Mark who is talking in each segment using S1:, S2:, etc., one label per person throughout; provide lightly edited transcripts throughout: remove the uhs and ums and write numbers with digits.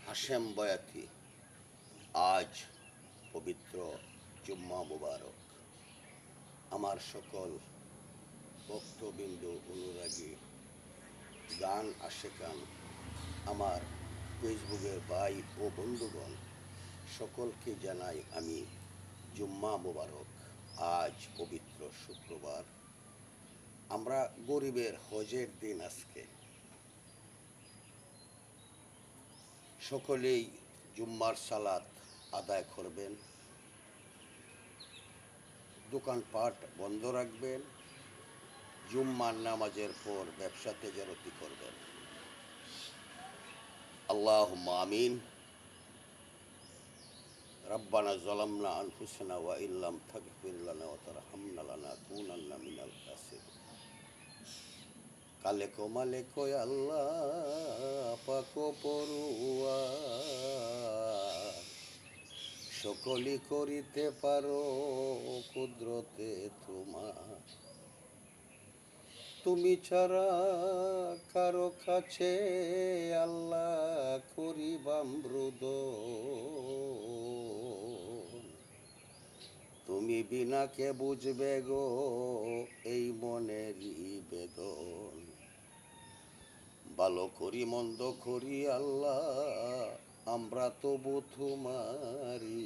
S1: হাশেম বয়াতি। আজ পবিত্র জুম্মা মুবারক। আমার সকল ভক্তবিন্দু, অনুরাগী, গান আশেকান, আমার ফেসবুকের ভাই ও বন্ধুগণ, সকলকে জানাই আমি জুম্মা মুবারক। আজ পবিত্র শুক্রবার, আমরা গরিবের হজের দিন আজকে। সকলেই জুম্মার সালাত আদায় করবেন, দোকানপাট বন্ধ রাখবেন, জুম্মার নামাজের পর ব্যবসা তেজারতি করবেন। আল্লাহুম্মা আমিন। রব্বানা যালামনা আনফুসানা ওয়া ইল্লাম তাগফির লানা ওয়া তারহামনা লানাকুনান্না মিনাল খাসিরিন। কালেকো মালেকো আল্লাহ পাকো পড়ুয়ার, সকলি করিতে পারো কুদরতে তোমার। তুমি ছাড়া কারো কাছে আল্লাহ করিবাম রোদন। তুমি বিনা কে বুঝবে গো এই মনেরই বেদন। ভালো করি মন্দ করি আল্লাহ আমরা তবু তোমারি,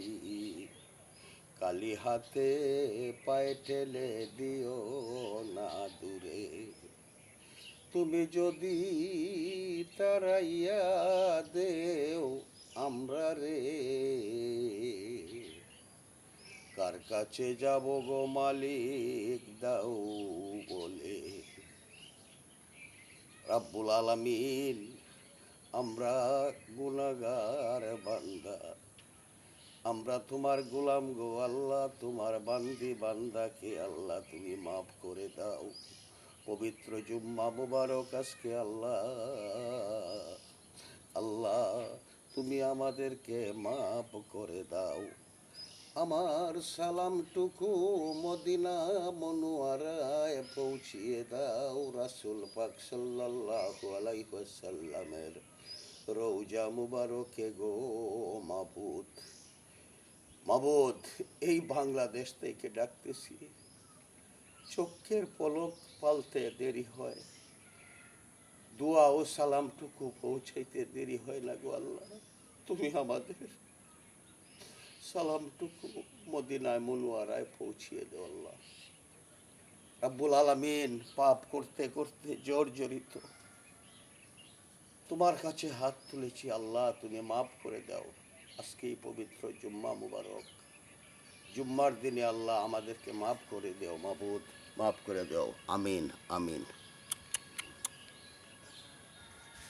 S1: কালি হাতে পায়ে ঠেলে দিও না দূরে। তুমি যদি তারাইয়া দেও আমরা রে, কার কাছে যাব গো মালিক দাও বলে। রাব্বুল আলামিন, আমরা গুনাহগার বান্দা, আমরা তোমার গোলাম গো আল্লাহ, তোমার বান্দি বান্দাকে আল্লাহ তুমি মাফ করে দাও। পবিত্র জুম্মা মুবারক আজকে আল্লাহ, আল্লাহ তুমি আমাদেরকে মাফ করে দাও। আমার সালামটুকু মদিনা মনোয়ারায় পৌঁছিয়ে দাও। রাসূল পাক সাল্লাল্লাহু আলাইহি ওয়াসাল্লামের রওজা মুবারকে গো মাবুদ। মাবুদ, এই বাংলাদেশ থেকে ডাকতেছি, চোখের পলক পালতে দেরি হয়, দোয়া ও সালামটুকু পৌঁছাইতে দেরি হয় না গো আল্লাহ। তুমি আমাদের সালামটুকু মদিনায় মুনওয়ারায় পৌঁছিয়ে দাও আল্লাহ। রাব্বুল আলামিন, পাপ করতে করতে জর্জরিত, তোমার কাছে হাত তুলেছি আল্লাহ, তুমি মাফ করে দাও। আজকে এই পবিত্র জুম্মা মুবারক, জুম্মার দিনে আল্লাহ আমাদেরকে মাফ করে দাও মাবুদ, মাফ করে দাও। আমিন আমিন।